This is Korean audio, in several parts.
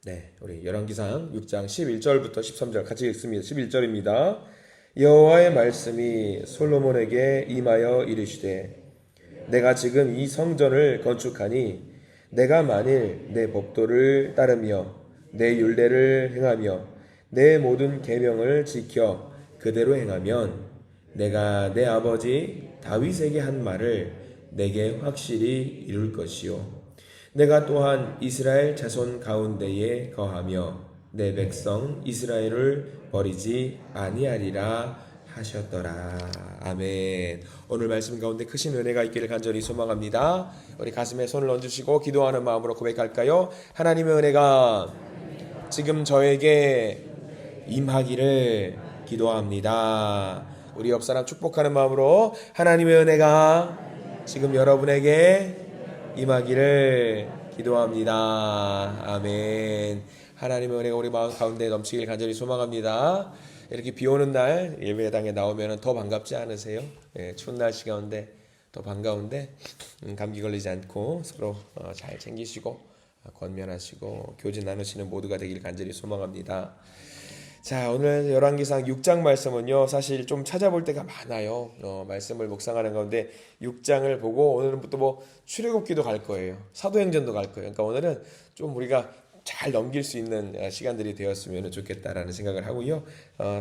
네, 우리 열왕기상 6장 11절부터 13절 같이 읽습니다. 11절입니다. 여호와의 말씀이 솔로몬에게 임하여 이르시되 내가 지금 이 성전을 건축하니 내가 만일 내 법도를 따르며 내 율례를 행하며 내 모든 계명을 지켜 그대로 행하면 내가 내 아버지 다윗에게 한 말을 내게 확실히 이룰 것이요 내가 또한 이스라엘 자손 가운데에 거하며 내 백성 이스라엘을 버리지 아니하리라 하셨더라. 아멘. 오늘 말씀 가운데 크신 은혜가 있기를 간절히 소망합니다. 우리 가슴에 손을 얹으시고 기도하는 마음으로 고백할까요? 하나님의 은혜가 지금 저에게 임하기를 기도합니다. 우리 옆 사람 축복하는 마음으로 하나님의 은혜가 지금 여러분에게 임하기를 기도합니다. 아멘. 하나님의 은혜가 우리 마음 가운데 넘치길 간절히 소망합니다. 이렇게 비 오는 날 예배당에 나오면 더 반갑지 않으세요? 추운 날씨 가운데 더 반가운데 감기 걸리지 않고 서로 잘 챙기시고 권면하시고 교제 나누시는 모두가 되길 간절히 소망합니다. 자, 오늘 열왕기상 6장 말씀은요, 사실 좀 찾아볼 때가 많아요. 말씀을 묵상하는 가운데 6장을 보고 오늘은 또 출애굽기도 갈 거예요. 사도행전도 갈 거예요. 그러니까 오늘은 좀 우리가 잘 넘길 수 있는 시간들이 되었으면 좋겠다라는 생각을 하고요.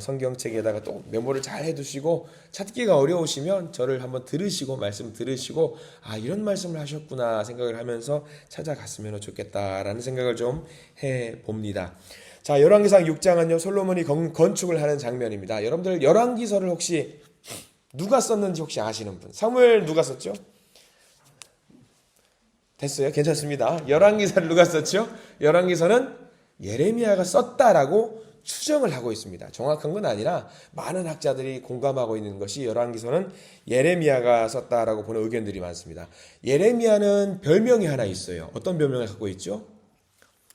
성경책에다가 또 메모를 잘 해두시고 찾기가 어려우시면 저를 한번 들으시고 말씀 들으시고 이런 말씀을 하셨구나 생각을 하면서 찾아갔으면 좋겠다라는 생각을 좀 해봅니다. 자, 열왕기상 6장은요 솔로몬이 건축을 하는 장면입니다. 여러분들 열왕기서를 혹시 누가 썼는지 혹시 아시는 분? 사무엘 누가 썼죠? 됐어요? 괜찮습니다. 열왕기서를 누가 썼죠? 열왕기서는 예레미야가 썼다라고 추정을 하고 있습니다. 정확한 건 아니라 많은 학자들이 공감하고 있는 것이 열왕기서는 예레미야가 썼다라고 보는 의견들이 많습니다. 예레미야는 별명이 하나 있어요. 어떤 별명을 갖고 있죠?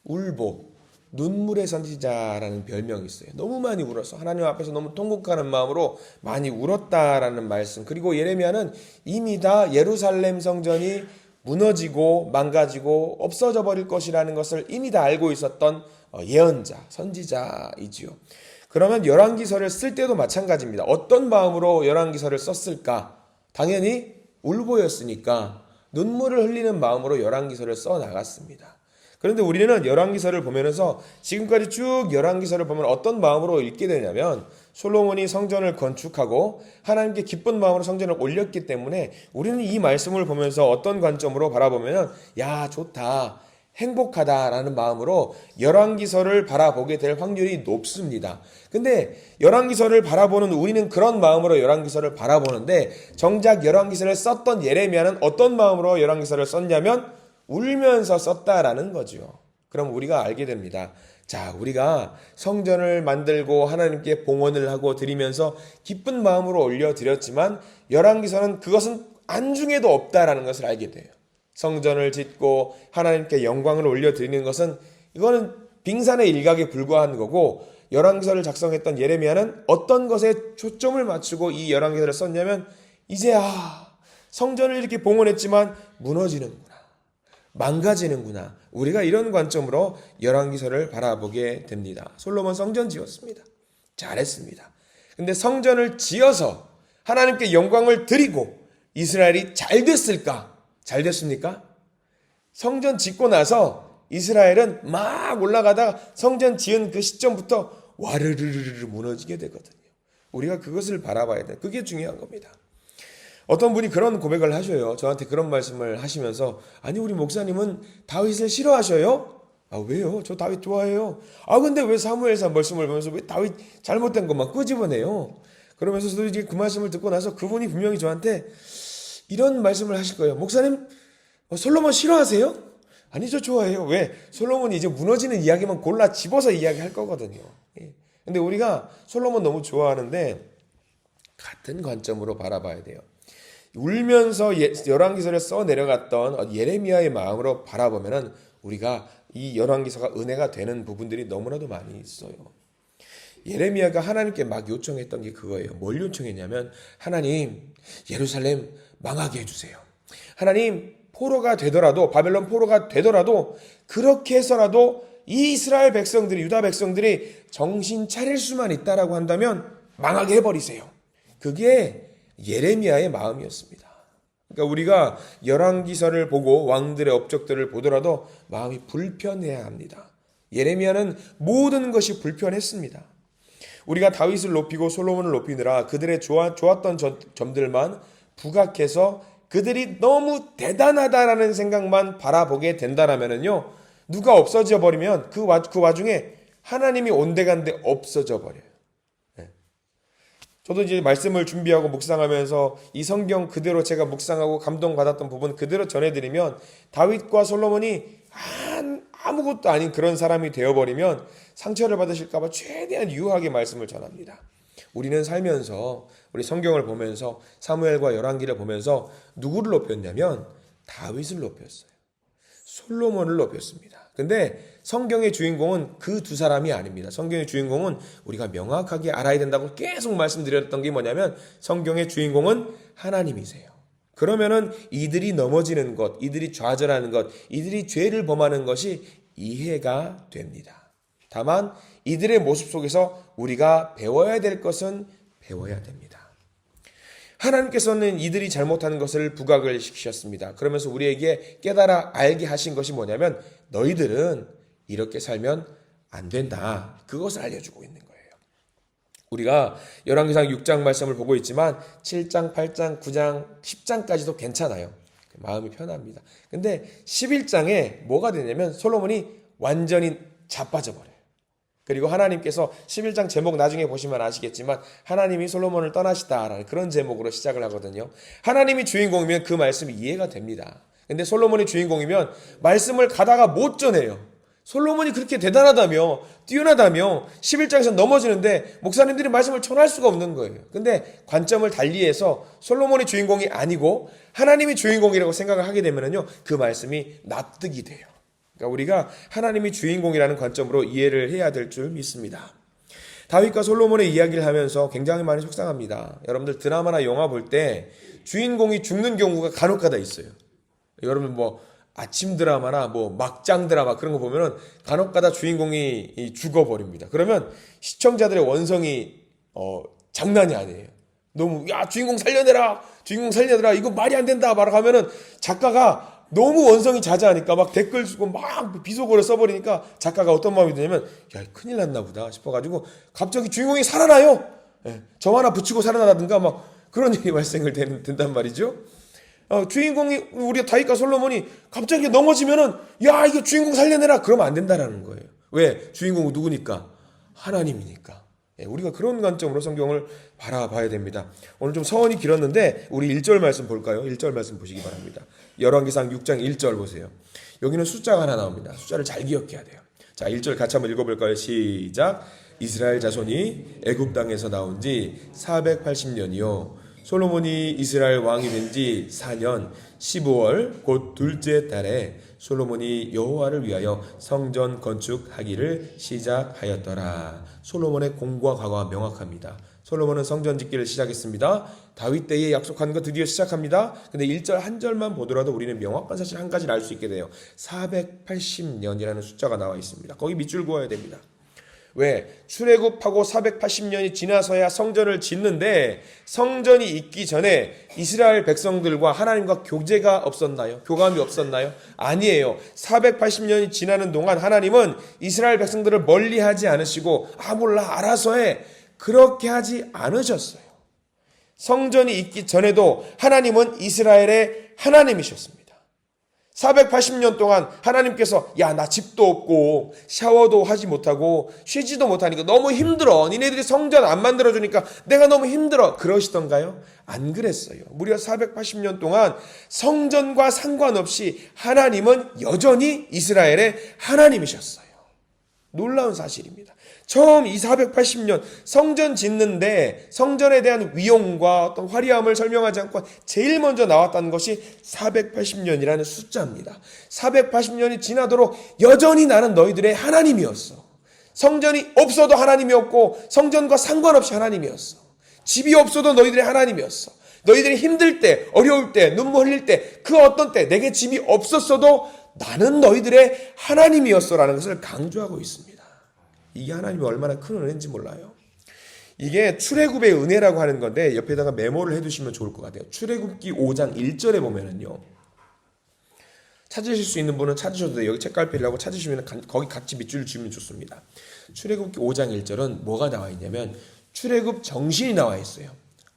울보, 눈물의 선지자라는 별명이 있어요. 너무 많이 울어서 하나님 앞에서 너무 통곡하는 마음으로 많이 울었다라는 말씀. 그리고 예레미야는 이미 다 예루살렘 성전이 무너지고 망가지고 없어져 버릴 것이라는 것을 이미 다 알고 있었던 예언자, 선지자이지요. 그러면 열왕기서를 쓸 때도 마찬가지입니다. 어떤 마음으로 열왕기서를 썼을까? 당연히 울보였으니까 눈물을 흘리는 마음으로 열왕기서를 써 나갔습니다. 그런데 우리는 열왕기서를 보면서 지금까지 쭉 열왕기서를 보면 어떤 마음으로 읽게 되냐면 솔로몬이 성전을 건축하고 하나님께 기쁜 마음으로 성전을 올렸기 때문에 우리는 이 말씀을 보면서 어떤 관점으로 바라보면 야 좋다 행복하다라는 마음으로 열왕기서를 바라보게 될 확률이 높습니다. 근데 열왕기서를 바라보는 우리는 그런 마음으로 열왕기서를 바라보는데 정작 열왕기서를 썼던 예레미야는 어떤 마음으로 열왕기서를 썼냐면 울면서 썼다라는 거죠. 그럼 우리가 알게 됩니다. 자, 우리가 성전을 만들고 하나님께 봉헌을 하고 드리면서 기쁜 마음으로 올려드렸지만 열왕기서는 그것은 안중에도 없다라는 것을 알게 돼요. 성전을 짓고 하나님께 영광을 올려드리는 것은 이거는 빙산의 일각에 불과한 거고 열왕기서를 작성했던 예레미야는 어떤 것에 초점을 맞추고 이 열왕기서를 썼냐면 이제 성전을 이렇게 봉헌했지만 무너지는구나. 망가지는구나. 우리가 이런 관점으로 열왕기서를 바라보게 됩니다. 솔로몬 성전 지었습니다. 잘했습니다. 근데 성전을 지어서 하나님께 영광을 드리고 이스라엘이 잘 됐을까? 잘 됐습니까? 성전 짓고 나서 이스라엘은 막 올라가다가 성전 지은 그 시점부터 와르르르르 무너지게 되거든요. 우리가 그것을 바라봐야 돼. 그게 중요한 겁니다. 어떤 분이 그런 고백을 하셔요. 저한테 그런 말씀을 하시면서 아니 우리 목사님은 다윗을 싫어하셔요? 왜요? 저 다윗 좋아해요. 근데 왜 사무엘상 말씀을 보면서 왜 다윗 잘못된 것만 끄집어내요? 그러면서 저도 이제 그 말씀을 듣고 나서 그분이 분명히 저한테 이런 말씀을 하실 거예요. 목사님 솔로몬 싫어하세요? 아니 저 좋아해요. 왜? 솔로몬이 이제 무너지는 이야기만 골라 집어서 이야기할 거거든요. 근데 우리가 솔로몬 너무 좋아하는데 같은 관점으로 바라봐야 돼요. 울면서 열왕기서를 써 내려갔던 예레미야의 마음으로 바라보면은 우리가 이 열왕기서가 은혜가 되는 부분들이 너무나도 많이 있어요. 예레미야가 하나님께 막 요청했던 게 그거예요. 뭘 요청했냐면 하나님 예루살렘 망하게 해주세요. 하나님 포로가 되더라도 바벨론 포로가 되더라도 그렇게 해서라도 이 이스라엘 백성들이, 유다 백성들이 정신 차릴 수만 있다라고 한다면 망하게 해버리세요. 그게 예레미야의 마음이었습니다. 그러니까 우리가 열왕기서를 보고 왕들의 업적들을 보더라도 마음이 불편해야 합니다. 예레미야는 모든 것이 불편했습니다. 우리가 다윗을 높이고 솔로몬을 높이느라 그들의 좋았던 점들만 부각해서 그들이 너무 대단하다라는 생각만 바라보게 된다라면요, 누가 없어져 버리면 그 와중에 하나님이 온데간데 없어져 버려요. 저도 이제 말씀을 준비하고 묵상하면서 이 성경 그대로 제가 묵상하고 감동받았던 부분 그대로 전해드리면, 다윗과 솔로몬이 아무것도 아닌 그런 사람이 되어버리면 상처를 받으실까봐 최대한 유하게 말씀을 전합니다. 우리는 살면서, 우리 성경을 보면서, 사무엘과 열왕기를 보면서 누구를 높였냐면 다윗을 높였어요. 솔로몬을 높였습니다. 근데 성경의 주인공은 그 두 사람이 아닙니다. 성경의 주인공은 우리가 명확하게 알아야 된다고 계속 말씀드렸던 게 뭐냐면, 성경의 주인공은 하나님이세요. 그러면은 이들이 넘어지는 것, 이들이 좌절하는 것, 이들이 죄를 범하는 것이 이해가 됩니다. 다만 이들의 모습 속에서 우리가 배워야 될 것은 배워야 됩니다. 하나님께서는 이들이 잘못하는 것을 부각을 시키셨습니다. 그러면서 우리에게 깨달아 알게 하신 것이 뭐냐면, 너희들은 이렇게 살면 안 된다. 그것을 알려주고 있는 거예요. 우리가 열왕기상 6장 말씀을 보고 있지만 7장, 8장, 9장, 10장까지도 괜찮아요. 마음이 편합니다. 근데 11장에 뭐가 되냐면 솔로몬이 완전히 자빠져 버려요. 그리고 하나님께서 11장 제목 나중에 보시면 아시겠지만 하나님이 솔로몬을 떠나시다라는 그런 제목으로 시작을 하거든요. 하나님이 주인공이면 그 말씀이 이해가 됩니다. 근데 솔로몬이 주인공이면 말씀을 가다가 못 전해요. 솔로몬이 그렇게 대단하다며, 뛰어나다며 11장에서 넘어지는데 목사님들이 말씀을 전할 수가 없는 거예요. 근데 관점을 달리해서 솔로몬이 주인공이 아니고 하나님이 주인공이라고 생각을 하게 되면요, 그 말씀이 납득이 돼요. 그러니까 우리가 하나님이 주인공이라는 관점으로 이해를 해야 될 줄 믿습니다. 다윗과 솔로몬의 이야기를 하면서 굉장히 많이 속상합니다. 여러분들 드라마나 영화 볼 때 주인공이 죽는 경우가 간혹가다 있어요. 여러분 아침 드라마나 막장 드라마 그런 거 보면은 간혹가다 주인공이 죽어버립니다. 그러면 시청자들의 원성이 장난이 아니에요. 너무 주인공 살려내라 이거 말이 안 된다 말을 하면은 작가가 너무 원성이 자자하니까 막 댓글 쓰고 막 비속어를 써버리니까 작가가 어떤 마음이 드냐면, 큰일 났나 보다 싶어가지고 갑자기 주인공이 살아나요. 점 하나 붙이고 살아나라든가 막 그런 일이 발생을 된단 말이죠. 주인공이 우리 다윗과 솔로몬이 갑자기 넘어지면은 이거 주인공 살려내라 그러면 안 된다라는 거예요. 왜? 주인공은 누구니까? 하나님이니까. 우리가 그런 관점으로 성경을 바라봐야 됩니다. 오늘 좀 서원이 길었는데 우리 1절 말씀 볼까요? 1절 말씀 보시기 바랍니다. 열왕기상 6장 1절 보세요. 여기는 숫자가 하나 나옵니다. 숫자를 잘 기억해야 돼요. 자, 1절 같이 한번 읽어볼까요? 시작. 이스라엘 자손이 애굽 땅에서 나온 지 480년이요 솔로몬이 이스라엘 왕이 된 지 4년 15월 곧 둘째 달에 솔로몬이 여호와를 위하여 성전 건축하기를 시작하였더라. 솔로몬의 공과 과거가 명확합니다. 솔로몬은 성전 짓기를 시작했습니다. 다윗 때에 약속한 거 드디어 시작합니다. 근데 1절 한 절만 보더라도 우리는 명확한 사실 한 가지를 알 수 있게 돼요. 480년이라는 숫자가 나와 있습니다. 거기 밑줄 그어야 됩니다. 왜? 출애굽하고 480년이 지나서야 성전을 짓는데, 성전이 있기 전에 이스라엘 백성들과 하나님과 교제가 없었나요? 교감이 없었나요? 아니에요. 480년이 지나는 동안 하나님은 이스라엘 백성들을 멀리하지 않으시고 몰라 알아서 해 그렇게 하지 않으셨어요. 성전이 있기 전에도 하나님은 이스라엘의 하나님이셨습니다. 480년 동안 하나님께서 나 집도 없고 샤워도 하지 못하고 쉬지도 못하니까 너무 힘들어. 니네들이 성전 안 만들어주니까 내가 너무 힘들어. 그러시던가요? 안 그랬어요. 무려 480년 동안 성전과 상관없이 하나님은 여전히 이스라엘의 하나님이셨어요. 놀라운 사실입니다. 처음 이 480년 성전 짓는데 성전에 대한 위용과 어떤 화려함을 설명하지 않고 제일 먼저 나왔다는 것이 480년이라는 숫자입니다. 480년이 지나도록 여전히 나는 너희들의 하나님이었어. 성전이 없어도 하나님이었고 성전과 상관없이 하나님이었어. 집이 없어도 너희들의 하나님이었어. 너희들이 힘들 때, 어려울 때, 눈물 흘릴 때, 그 어떤 때 내게 집이 없었어도 나는 너희들의 하나님이었어라는 것을 강조하고 있습니다. 이게 하나님이 얼마나 큰 은혜인지 몰라요. 이게 출애굽의 은혜라고 하는 건데 옆에다가 메모를 해두시면 좋을 것 같아요. 출애굽기 5장 1절에 보면은요. 찾으실 수 있는 분은 찾으셔도 돼요. 여기 책갈피라고 찾으시면 거기 같이 밑줄을 주면 좋습니다. 출애굽기 5장 1절은 뭐가 나와 있냐면 출애굽 정신이 나와 있어요.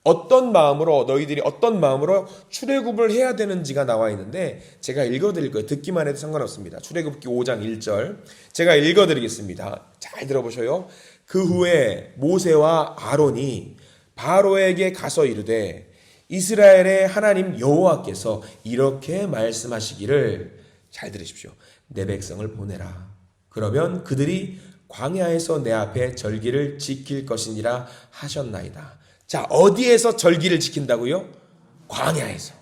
어떤 마음으로 너희들이 어떤 마음으로 출애굽을 해야 되는지가 나와 있는데 제가 읽어드릴 거예요. 듣기만 해도 상관없습니다. 출애굽기 5장 1절 제가 읽어드리겠습니다. 잘 들어보셔요. 그 후에 모세와 아론이 바로에게 가서 이르되 이스라엘의 하나님 여호와께서 이렇게 말씀하시기를 잘 들으십시오. 내 백성을 보내라. 그러면 그들이 광야에서 내 앞에 절기를 지킬 것이니라 하셨나이다. 자, 어디에서 절기를 지킨다고요? 광야에서.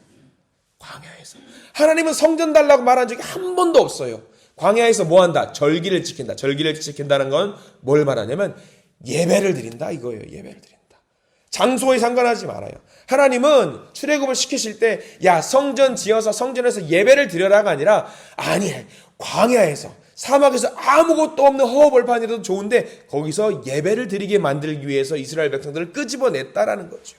광야에서. 하나님은 성전 달라고 말한 적이 한 번도 없어요. 광야에서 뭐 한다? 절기를 지킨다. 절기를 지킨다는 건 뭘 말하냐면 예배를 드린다 이거예요. 예배를 드린다. 장소에 상관하지 말아요. 하나님은 출애굽을 시키실 때 야 성전 지어서 성전에서 예배를 드려라가 아니라 아니 광야에서 사막에서 아무것도 없는 허허벌판이라도 좋은데 거기서 예배를 드리게 만들기 위해서 이스라엘 백성들을 끄집어냈다라는 거죠.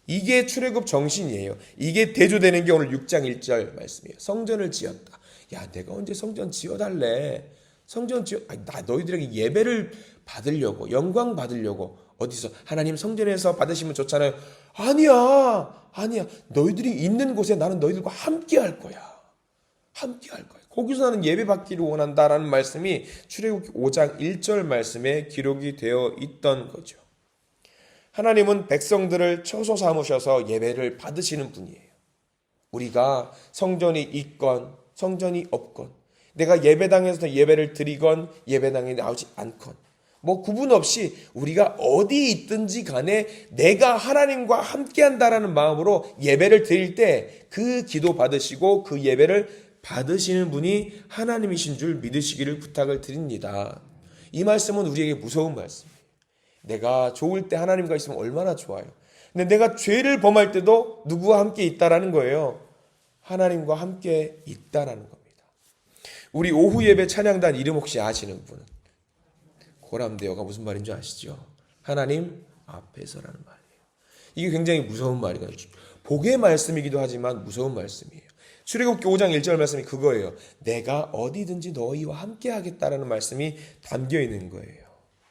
이게 출애굽 정신이에요. 이게 대조되는 게 오늘 6장 1절 말씀이에요. 성전을 지었다. 야 내가 언제 성전 지어달래. 성전 지어 나 너희들에게 예배를 받으려고 영광 받으려고 어디서 하나님 성전에서 받으시면 좋잖아요. 아니야 너희들이 있는 곳에 나는 너희들과 함께 할 거야. 함께 할 거야. 거기서 나는 예배 받기를 원한다라는 말씀이 출애굽기 5장 1절 말씀에 기록이 되어 있던 거죠. 하나님은 백성들을 처소 삼으셔서 예배를 받으시는 분이에요. 우리가 성전이 있건 성전이 없건 내가 예배당에서 예배를 드리건 예배당에 나오지 않건 뭐 구분 없이 우리가 어디 있든지 간에 내가 하나님과 함께한다라는 마음으로 예배를 드릴 때 그 기도 받으시고 그 예배를 받으시는 분이 하나님이신 줄 믿으시기를 부탁을 드립니다. 이 말씀은 우리에게 무서운 말씀이에요. 내가 좋을 때 하나님과 있으면 얼마나 좋아요. 근데 내가 죄를 범할 때도 누구와 함께 있다라는 거예요. 하나님과 함께 있다라는 겁니다. 우리 오후 예배 찬양단 이름 혹시 아시는 분은? 고람대어가 무슨 말인지 아시죠? 하나님 앞에서라는 말이에요. 이게 굉장히 무서운 말이에요. 복의 말씀이기도 하지만 무서운 말씀이에요. 출애굽기 5장 1절 말씀이 그거예요. 내가 어디든지 너희와 함께 하겠다라는 말씀이 담겨 있는 거예요.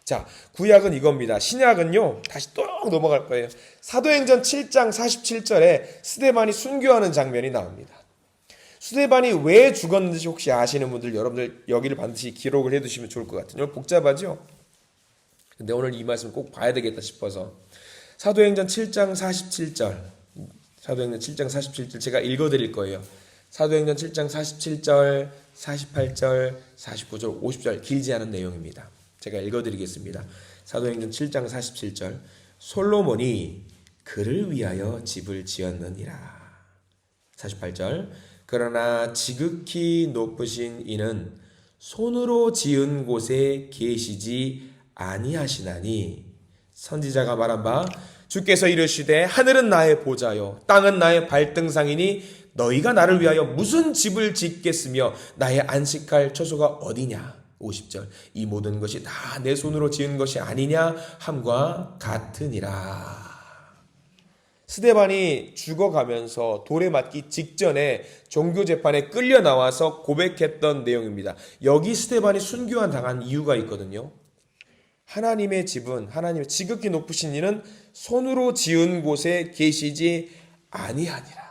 자, 구약은 이겁니다. 신약은요. 다시 또 넘어갈 거예요. 사도행전 7장 47절에 스데반이 순교하는 장면이 나옵니다. 스데반이 왜 죽었는지 혹시 아시는 분들 여러분들 여기를 반드시 기록을 해두시면 좋을 것 같아요. 복잡하죠? 근데 오늘 이 말씀 꼭 봐야 되겠다 싶어서 사도행전 7장 47절 사도행전 7장 47절 제가 읽어드릴 거예요. 사도행전 7장 47절, 48절, 49절, 50절 길지 않은 내용입니다. 제가 읽어드리겠습니다. 사도행전 7장 47절 솔로몬이 그를 위하여 집을 지었느니라. 48절 그러나 지극히 높으신 이는 손으로 지은 곳에 계시지 아니하시나니 선지자가 말한 바 주께서 이르시되 하늘은 나의 보좌요 땅은 나의 발등상이니 너희가 나를 위하여 무슨 집을 짓겠으며 나의 안식할 처소가 어디냐. 50절 이 모든 것이 다 내 손으로 지은 것이 아니냐 함과 같으니라. 스데반이 죽어가면서 돌에 맞기 직전에 종교재판에 끌려 나와서 고백했던 내용입니다. 여기 스데반이 순교한 당한 이유가 있거든요. 하나님의 집은 하나님의 지극히 높으신 이는 손으로 지은 곳에 계시지 아니하니라.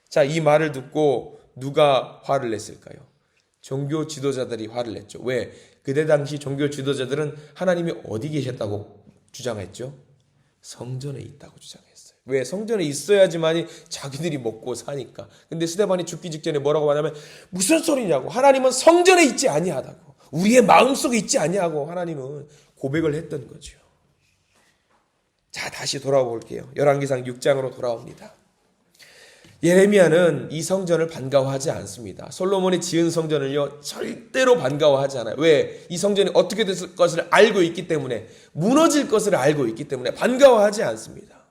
자, 이 말을 듣고 누가 화를 냈을까요? 종교 지도자들이 화를 냈죠. 왜? 그때 당시 종교 지도자들은 하나님이 어디 계셨다고 주장했죠? 성전에 있다고 주장했어요. 왜? 성전에 있어야지만이 자기들이 먹고 사니까. 근데 스데반이 죽기 직전에 뭐라고 하냐면 무슨 소리냐고. 하나님은 성전에 있지 아니하다고. 우리의 마음속에 있지 아니하고 하나님은 고백을 했던 거죠. 자, 다시 돌아와 볼게요. 열왕기상 6장으로 돌아옵니다. 예레미야는 이 성전을 반가워하지 않습니다. 솔로몬이 지은 성전을요 절대로 반가워하지 않아요. 왜? 이 성전이 어떻게 될 것을 알고 있기 때문에, 무너질 것을 알고 있기 때문에 반가워하지 않습니다.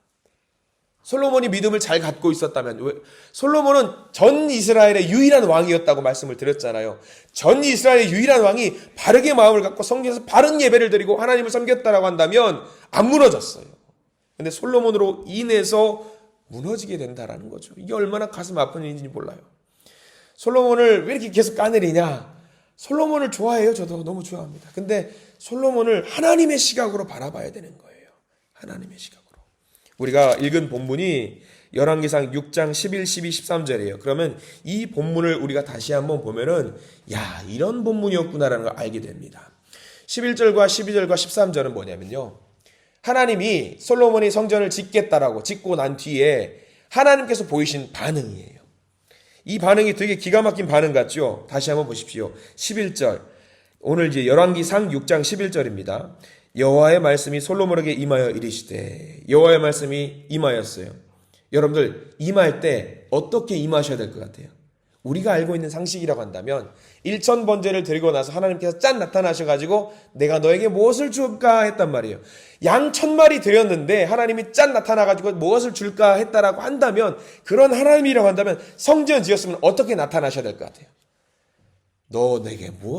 솔로몬이 믿음을 잘 갖고 있었다면, 솔로몬은 전 이스라엘의 유일한 왕이었다고 말씀을 드렸잖아요. 전 이스라엘의 유일한 왕이 바르게 마음을 갖고 성전에서 바른 예배를 드리고 하나님을 섬겼다라고 한다면 안 무너졌어요. 근데 솔로몬으로 인해서 무너지게 된다라는 거죠. 이게 얼마나 가슴 아픈 일인지 몰라요. 솔로몬을 왜 이렇게 계속 까내리냐? 솔로몬을 좋아해요. 저도 너무 좋아합니다. 근데 솔로몬을 하나님의 시각으로 바라봐야 되는 거예요. 하나님의 시각으로. 우리가 읽은 본문이 열왕기상 6장 11, 12, 13절이에요. 그러면 이 본문을 우리가 다시 한번 보면은 야, 이런 본문이었구나라는 걸 알게 됩니다. 11절과 12절과 13절은 뭐냐면요. 하나님이 솔로몬이 성전을 짓겠다라고 짓고 난 뒤에 하나님께서 보이신 반응이에요. 이 반응이 되게 기가 막힌 반응 같죠? 다시 한번 보십시오. 11절. 오늘 이제 열왕기상 6장 11절입니다. 여호와의 말씀이 솔로몬에게 임하여 이르시되, 여호와의 말씀이 임하였어요. 여러분들 임할 때 어떻게 임하셔야 될 것 같아요? 우리가 알고 있는 상식이라고 한다면 일천번제를 드리고 나서 하나님께서 짠 나타나셔가지고 내가 너에게 무엇을 줄까 했단 말이에요. 양 1000마리 드렸는데 하나님이 짠 나타나가지고 무엇을 줄까 했다라고 한다면, 그런 하나님이라고 한다면 성전 지었으면 어떻게 나타나셔야 될 것 같아요?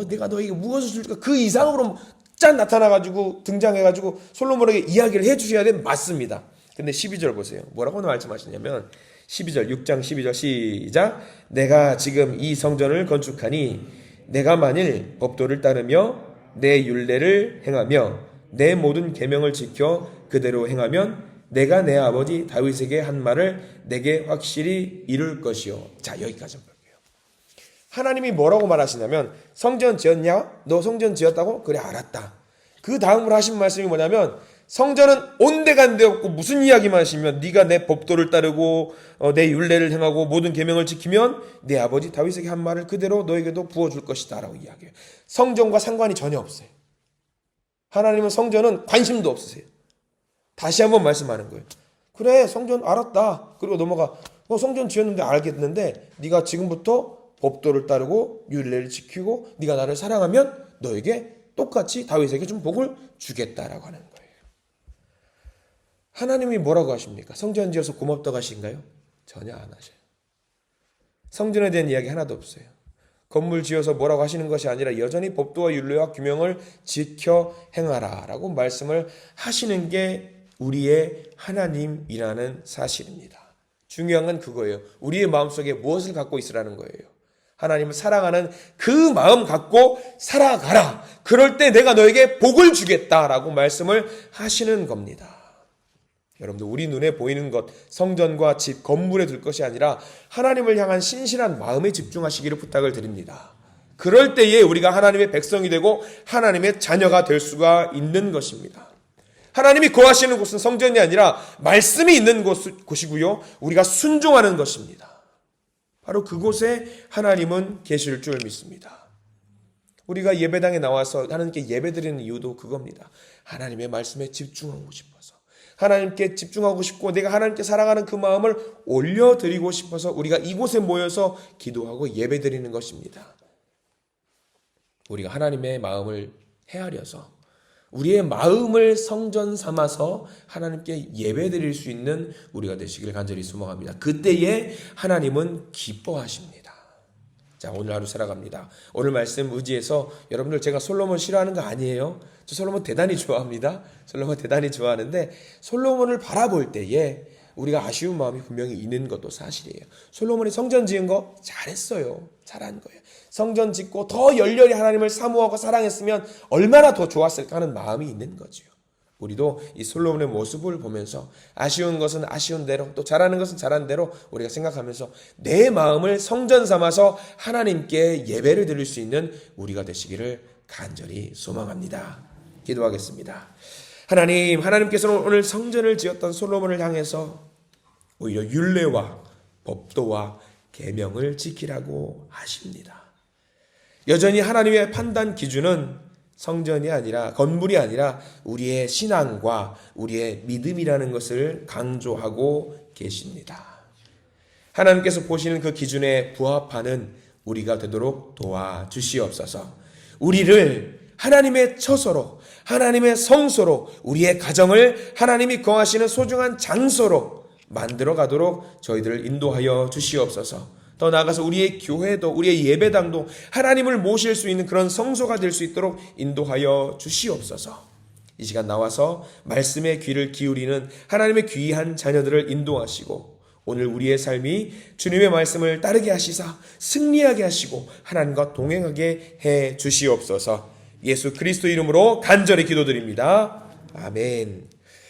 내가 너에게 무엇을 줄까? 그 이상으로 짠 나타나가지고 등장해가지고 솔로몬에게 이야기를 해주셔야 되는, 맞습니다. 근데 12절 보세요. 뭐라고 말씀하시냐면 12절 6장 12절 시작. 내가 지금 이 성전을 건축하니 내가 만일 법도를 따르며 내 율례를 행하며 내 모든 계명을 지켜 그대로 행하면 내가 내 아버지 다윗에게 한 말을 내게 확실히 이룰 것이요. 자, 여기까지 볼게요. 하나님이 뭐라고 말하시냐면, 성전 지었냐? 너 성전 지었다고? 그래, 알았다. 그 다음으로 하신 말씀이 뭐냐면, 성전은 온데간데 없고 무슨 이야기만 하시면 네가 내 법도를 따르고 내 율례를 행하고 모든 계명을 지키면 내 아버지 다윗에게 한 말을 그대로 너에게도 부어줄 것이다 라고 이야기해요. 성전과 상관이 전혀 없어요. 하나님은 성전은 관심도 없으세요. 다시 한번 말씀하는 거예요. 그래, 성전 알았다. 그리고 넘어가. 성전 지었는데 알겠는데 네가 지금부터 법도를 따르고 율례를 지키고 네가 나를 사랑하면 너에게 똑같이 다윗에게 좀 복을 주겠다라고 하는 거예요. 하나님이 뭐라고 하십니까? 성전 지어서 고맙다고 하신가요? 전혀 안 하셔요. 성전에 대한 이야기 하나도 없어요. 건물 지어서 뭐라고 하시는 것이 아니라 여전히 법도와 율례와 규명을 지켜 행하라 라고 말씀을 하시는 게 우리의 하나님이라는 사실입니다. 중요한 건 그거예요. 우리의 마음속에 무엇을 갖고 있으라는 거예요. 하나님을 사랑하는 그 마음 갖고 살아가라. 그럴 때 내가 너에게 복을 주겠다라고 말씀을 하시는 겁니다. 여러분들, 우리 눈에 보이는 것, 성전과 집, 건물에 둘 것이 아니라 하나님을 향한 신실한 마음에 집중하시기를 부탁을 드립니다. 그럴 때에 우리가 하나님의 백성이 되고 하나님의 자녀가 될 수가 있는 것입니다. 하나님이 거하시는 곳은 성전이 아니라 말씀이 있는 곳이고요. 우리가 순종하는 것입니다. 바로 그곳에 하나님은 계실 줄 믿습니다. 우리가 예배당에 나와서 하나님께 예배드리는 이유도 그겁니다. 하나님의 말씀에 집중하고 싶어서, 하나님께 집중하고 싶고 내가 하나님께 사랑하는 그 마음을 올려드리고 싶어서 우리가 이곳에 모여서 기도하고 예배드리는 것입니다. 우리가 하나님의 마음을 헤아려서 우리의 마음을 성전 삼아서 하나님께 예배드릴 수 있는 우리가 되시기를 간절히 소망합니다. 그때에 하나님은 기뻐하십니다. 자, 오늘 하루 살아갑니다. 오늘 말씀 의지해서 여러분들, 제가 솔로몬 싫어하는 거 아니에요. 저 솔로몬 대단히 좋아합니다. 솔로몬 대단히 좋아하는데 솔로몬을 바라볼 때에 우리가 아쉬운 마음이 분명히 있는 것도 사실이에요. 솔로몬이 성전 지은 거 잘했어요. 잘한 거예요. 성전 짓고 더 열렬히 하나님을 사모하고 사랑했으면 얼마나 더 좋았을까 하는 마음이 있는 거죠. 우리도 이 솔로몬의 모습을 보면서 아쉬운 것은 아쉬운 대로, 또 잘하는 것은 잘한 대로 우리가 생각하면서 내 마음을 성전 삼아서 하나님께 예배를 드릴 수 있는 우리가 되시기를 간절히 소망합니다. 기도하겠습니다. 하나님께서는 오늘 성전을 지었던 솔로몬을 향해서 오히려 율례와 법도와 계명을 지키라고 하십니다. 여전히 하나님의 판단 기준은 성전이 아니라, 건물이 아니라 우리의 신앙과 우리의 믿음이라는 것을 강조하고 계십니다. 하나님께서 보시는 그 기준에 부합하는 우리가 되도록 도와주시옵소서. 우리를 하나님의 처소로, 하나님의 성소로, 우리의 가정을 하나님이 거하시는 소중한 장소로 만들어 가도록 저희들을 인도하여 주시옵소서. 더 나아가서 우리의 교회도 우리의 예배당도 하나님을 모실 수 있는 그런 성소가 될 수 있도록 인도하여 주시옵소서. 이 시간 나와서 말씀의 귀를 기울이는 하나님의 귀한 자녀들을 인도하시고 오늘 우리의 삶이 주님의 말씀을 따르게 하시사 승리하게 하시고 하나님과 동행하게 해 주시옵소서. 예수 그리스도 이름으로 간절히 기도드립니다. 아멘.